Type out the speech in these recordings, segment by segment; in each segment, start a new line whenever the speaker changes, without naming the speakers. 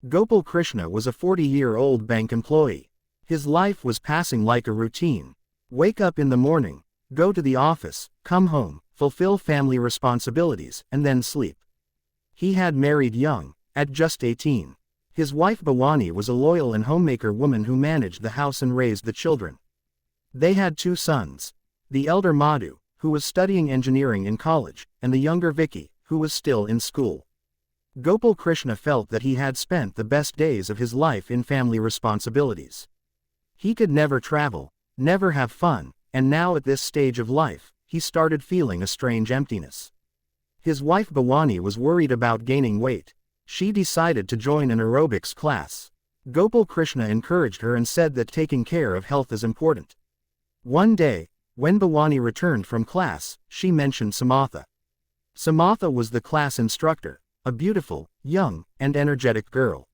Gopal Krishna was a 40-year-old bank employee. His life was passing like a routine. Wake up in the morning, go to the office, come home, fulfill family responsibilities, and then sleep. He had married young, at just 18. His wife Bhawani was a loyal and homemaker woman who managed the house and raised the children. They had 2 sons. The elder Madhu, who was studying engineering in college, and the younger Vicky, who was still in school. Gopal Krishna felt that he had spent the best days of his life in family responsibilities. He could never travel, never have fun, and now at this stage of life, he started feeling a strange emptiness. His wife Bhawani was worried about gaining weight. She decided to join an aerobics class. Gopal Krishna encouraged her and said that taking care of health is important. One day, when Bhawani returned from class, she mentioned Samatha. Samatha was the class instructor, a beautiful, young, and energetic girl.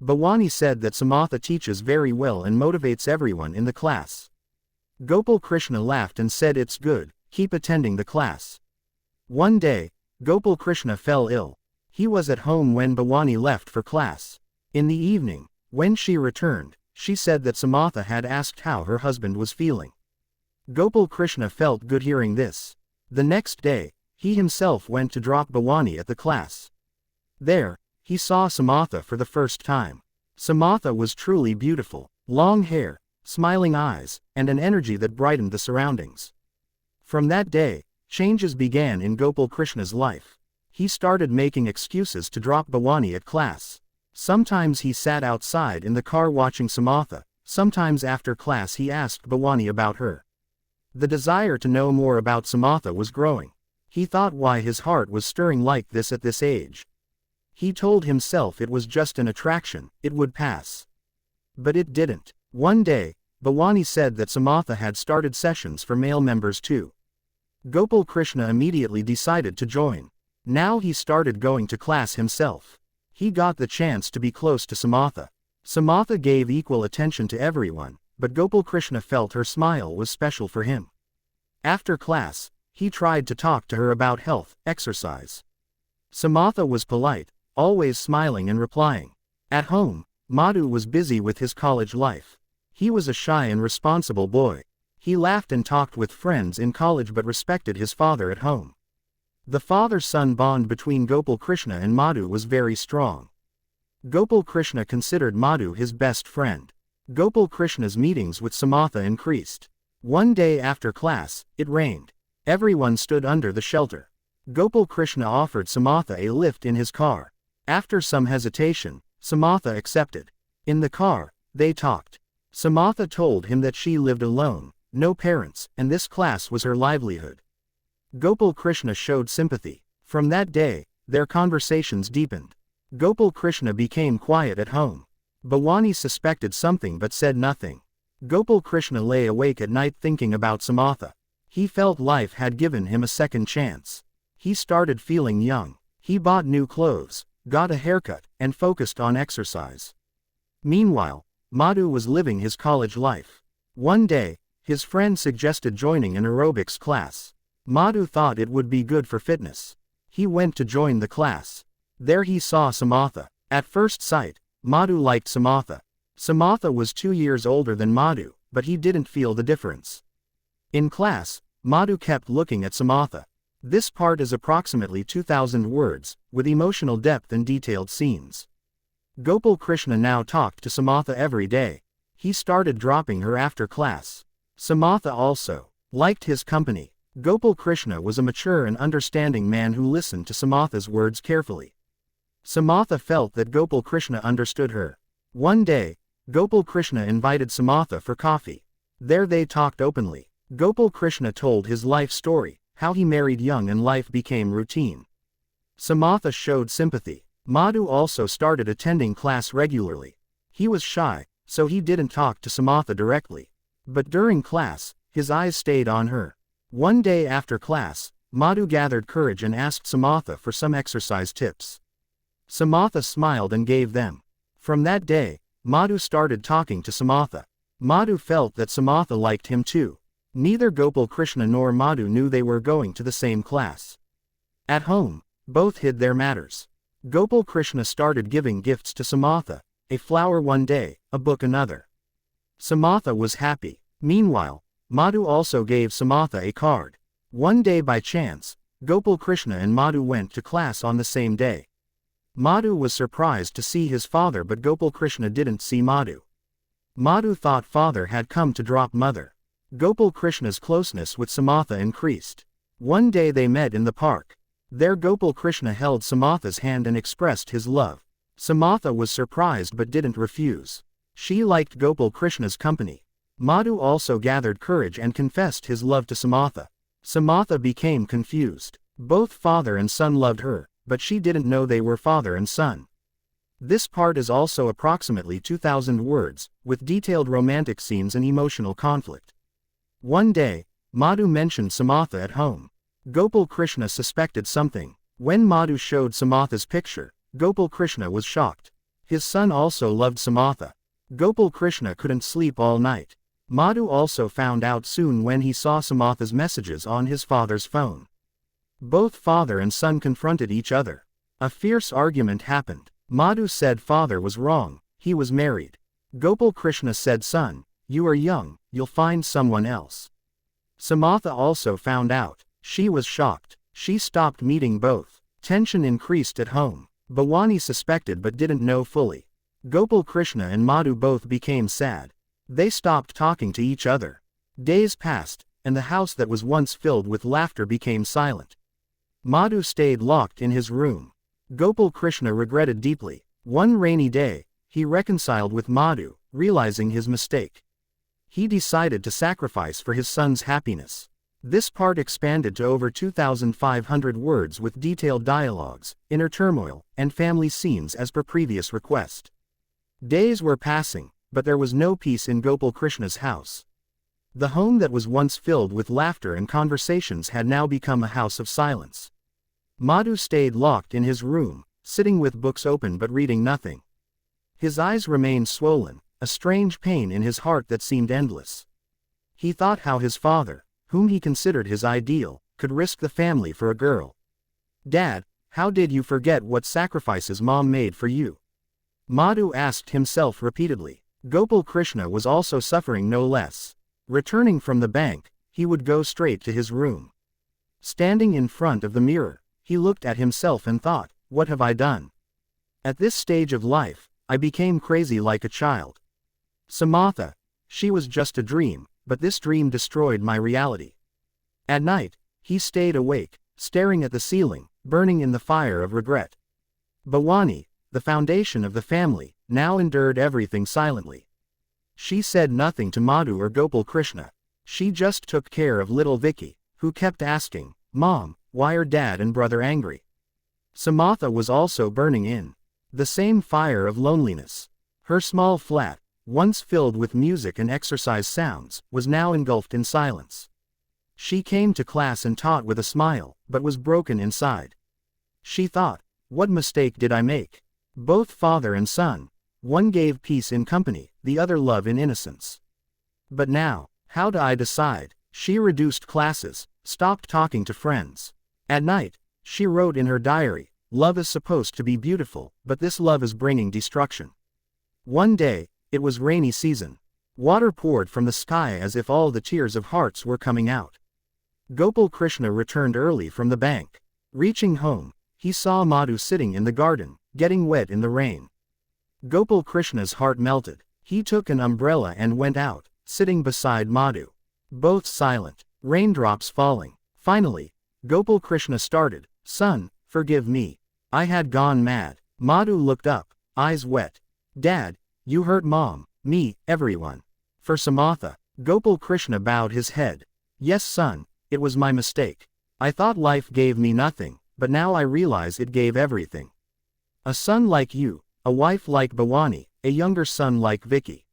Bhawani said that Samatha teaches very well and motivates everyone in the class. Gopal Krishna laughed and said, "It's good, keep attending the class." One day, Gopal Krishna fell ill. He was at home when Bhawani left for class. In the evening, when she returned, she said that Samatha had asked how her husband was feeling. Gopal Krishna felt good hearing this. The next day, he himself went to drop Bhawani at the class. There, he saw Samatha for the first time. Samatha was truly beautiful, long hair, smiling eyes, and an energy that brightened the surroundings. From that day, changes began in Gopal Krishna's life. He started making excuses to drop Bhawani at class. Sometimes he sat outside in the car watching Samatha, sometimes after class he asked Bhawani about her. The desire to know more about Samatha was growing. He thought why his heart was stirring like this at this age. He told himself it was just an attraction, it would pass. But it didn't. One day, Bhawani said that Samatha had started sessions for male members too. Gopal Krishna immediately decided to join. Now he started going to class himself. He got the chance to be close to Samatha. Samatha gave equal attention to everyone, but Gopal Krishna felt her smile was special for him. After class, he tried to talk to her about health, exercise. Samatha was polite, always smiling and replying. At home, Madhu was busy with his college life. He was a shy and responsible boy. He laughed and talked with friends in college but respected his father at home. The father-son bond between Gopal Krishna and Madhu was very strong. Gopal Krishna considered Madhu his best friend. Gopal Krishna's meetings with Samatha increased. One day after class, it rained. Everyone stood under the shelter. Gopal Krishna offered Samatha a lift in his car. After some hesitation, Samatha accepted. In the car, they talked. Samatha told him that she lived alone, no parents, and this class was her livelihood. Gopal Krishna showed sympathy. From that day, their conversations deepened. Gopal Krishna became quiet at home. Bhawani suspected something but said nothing. Gopal Krishna lay awake at night thinking about Samatha. He felt life had given him a second chance. He started feeling young. He bought new clothes, got a haircut, and focused on exercise. Meanwhile, Madhu was living his college life. One day, his friend suggested joining an aerobics class. Madhu thought it would be good for fitness. He went to join the class. There he saw Samatha. At first sight, Madhu liked Samatha. Samatha was 2 years older than Madhu, but he didn't feel the difference. In class, Madhu kept looking at Samatha. This part is approximately 2,000 words, with emotional depth and detailed scenes. Gopal Krishna now talked to Samatha every day. He started dropping her after class. Samatha also liked his company. Gopal Krishna was a mature and understanding man who listened to Samatha's words carefully. Samatha felt that Gopal Krishna understood her. One day, Gopal Krishna invited Samatha for coffee. There they talked openly. Gopal Krishna told his life story, how he married young and life became routine. Samatha showed sympathy. Madhu also started attending class regularly. He was shy, so he didn't talk to Samatha directly. But during class, his eyes stayed on her. One day after class, Madhu gathered courage and asked Samatha for some exercise tips. Samatha smiled and gave them. From that day, Madhu started talking to Samatha. Madhu felt that Samatha liked him too. Neither Gopal Krishna nor Madhu knew they were going to the same class. At home, both hid their matters. Gopal Krishna started giving gifts to Samatha, a flower one day, a book another. Samatha was happy. Meanwhile, Madhu also gave Samatha a card. One day by chance, Gopal Krishna and Madhu went to class on the same day. Madhu was surprised to see his father, but Gopal Krishna didn't see Madhu. Madhu thought father had come to drop mother. Gopal Krishna's closeness with Samatha increased. One day they met in the park. There Gopal Krishna held Samatha's hand and expressed his love. Samatha was surprised but didn't refuse. She liked Gopal Krishna's company. Madhu also gathered courage and confessed his love to Samatha. Samatha became confused. Both father and son loved her, but she didn't know they were father and son. This part is also approximately 2,000 words, with detailed romantic scenes and emotional conflict. One day, Madhu mentioned Samatha at home. Gopal Krishna suspected something. When Madhu showed Samatha's picture, Gopal Krishna was shocked. His son also loved Samatha. Gopal Krishna couldn't sleep all night. Madhu also found out soon when he saw Samatha's messages on his father's phone. Both father and son confronted each other. A fierce argument happened. Madhu said father was wrong, he was married. Gopal Krishna said son, you are young, you'll find someone else. Samatha also found out. She was shocked. She stopped meeting both. Tension increased at home. Bhavani suspected but didn't know fully. Gopal Krishna and Madhu both became sad. They stopped talking to each other. Days passed, and the house that was once filled with laughter became silent. Madhu stayed locked in his room. Gopal Krishna regretted deeply. One rainy day, he reconciled with Madhu, realizing his mistake. He decided to sacrifice for his son's happiness. This part expanded to over 2,500 words with detailed dialogues, inner turmoil, and family scenes as per previous request. Days were passing, but there was no peace in Gopal Krishna's house. The home that was once filled with laughter and conversations had now become a house of silence. Madhu stayed locked in his room, sitting with books open but reading nothing. His eyes remained swollen, a strange pain in his heart that seemed endless. He thought how his father, whom he considered his ideal, could risk the family for a girl. Dad, how did you forget what sacrifices Mom made for you? Madhu asked himself repeatedly. Gopal Krishna was also suffering no less. Returning from the bank, he would go straight to his room. Standing in front of the mirror, he looked at himself and thought, what have I done? At this stage of life, I became crazy like a child. Samatha, she was just a dream, but this dream destroyed my reality. At night, he stayed awake, staring at the ceiling, burning in the fire of regret. Bhavani, the foundation of the family, now endured everything silently. She said nothing to Madhu or Gopal Krishna. She just took care of little Vicky, who kept asking, Mom, why are Dad and brother angry? Samatha was also burning in the same fire of loneliness. Her small flat, once filled with music and exercise sounds, was now engulfed in silence. She came to class and taught with a smile, but was broken inside. She thought, what mistake did I make? Both father and son, one gave peace in company, the other love in innocence. But now, how do I decide? She reduced classes, stopped talking to friends. At night, she wrote in her diary, love is supposed to be beautiful, but this love is bringing destruction. One day, it was rainy season. Water poured from the sky as if all the tears of hearts were coming out. Gopal Krishna returned early from the bank. Reaching home, he saw Madhu sitting in the garden, getting wet in the rain. Gopal Krishna's heart melted. He took an umbrella and went out, sitting beside Madhu. Both silent, raindrops falling. Finally, Gopal Krishna started, son, forgive me. I had gone mad. Madhu looked up, eyes wet. Dad, you hurt Mom, me, everyone. For Samatha, Gopal Krishna bowed his head. Yes son, it was my mistake. I thought life gave me nothing, but now I realize it gave everything. A son like you, a wife like Bhavani, a younger son like Vicky.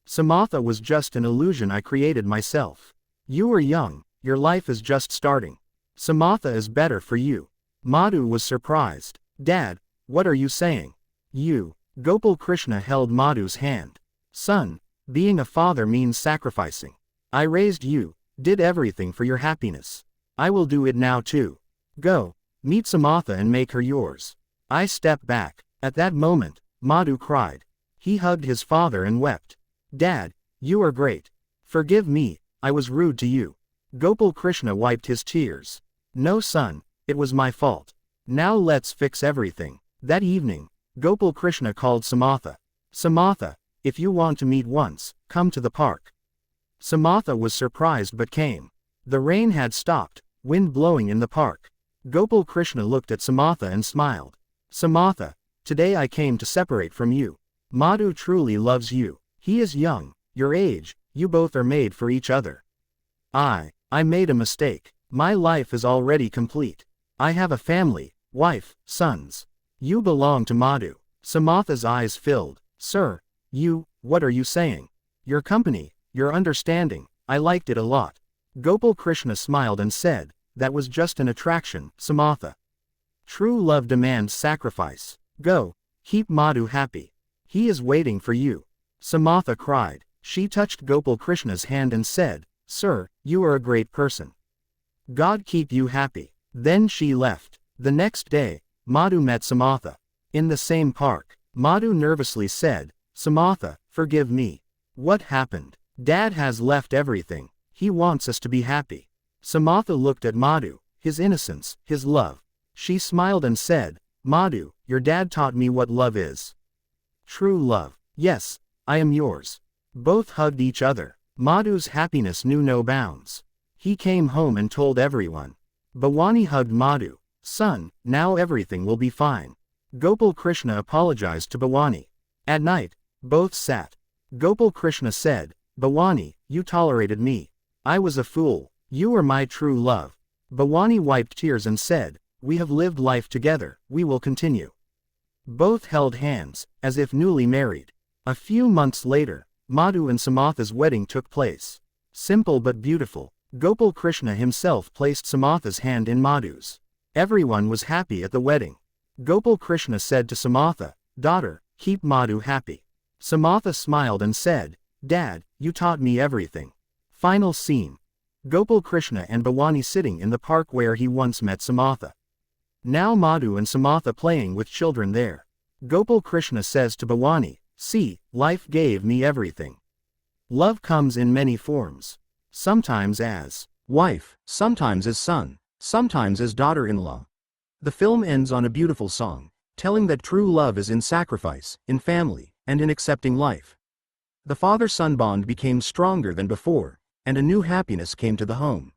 Samatha was just an illusion I created myself. You are young, your life is just starting. Samatha is better for you. Madhu was surprised. Dad, what are you saying? You. Gopal Krishna held Madhu's hand. Son, being a father means sacrificing. I raised you, did everything for your happiness. I will do it now too. Go, meet Samatha and make her yours. I step back. At that moment, Madhu cried. He hugged his father and wept. Dad, you are great. Forgive me, I was rude to you. Gopal Krishna wiped his tears. No son, it was my fault. Now let's fix everything. That evening, Gopal Krishna called Samatha. Samatha, if you want to meet once, come to the park. Samatha was surprised but came. The rain had stopped, wind blowing in the park. Gopal Krishna looked at Samatha and smiled. Samatha, today I came to separate from you. Madhu truly loves you. He is young, your age, you both are made for each other. I made a mistake. My life is already complete. I have a family, wife, sons. You belong to Madhu. Samatha's eyes filled. Sir, what are you saying? Your company, your understanding, I liked it a lot. Gopal Krishna smiled and said, that was just an attraction, Samatha. True love demands sacrifice. Go, keep Madhu happy. He is waiting for you. Samatha cried. She touched Gopal Krishna's hand and said, Sir, you are a great person. God keep you happy. Then she left. The next day, Madhu met Samatha. In the same park, Madhu nervously said, Samatha, forgive me. What happened? Dad has left everything. He wants us to be happy. Samatha looked at Madhu, his innocence, his love. She smiled and said, Madhu, your dad taught me what love is. True love. Yes, I am yours. Both hugged each other. Madhu's happiness knew no bounds. He came home and told everyone. Bhavani hugged Madhu. Son, now everything will be fine. Gopal Krishna apologized to Bhavani. At night, both sat. Gopal Krishna said, Bhavani, you tolerated me. I was a fool. You are my true love. Bhavani wiped tears and said, we have lived life together, we will continue. Both held hands, as if newly married. A few months later, Madhu and Samatha's wedding took place. Simple but beautiful. Gopal Krishna himself placed Samatha's hand in Madhu's. Everyone was happy at the wedding. Gopal Krishna said to Samatha, Daughter, keep Madhu happy. Samatha smiled and said, Dad, you taught me everything. Final scene. Gopal Krishna and Bhavani sitting in the park where he once met Samatha. Now Madhu and Samatha playing with children there. Gopal Krishna says to Bhavani, See, life gave me everything. Love comes in many forms. Sometimes as wife, sometimes as son, sometimes as daughter-in-law. The film ends on a beautiful song, telling that true love is in sacrifice, in family, and in accepting life. The father-son bond became stronger than before, and a new happiness came to the home.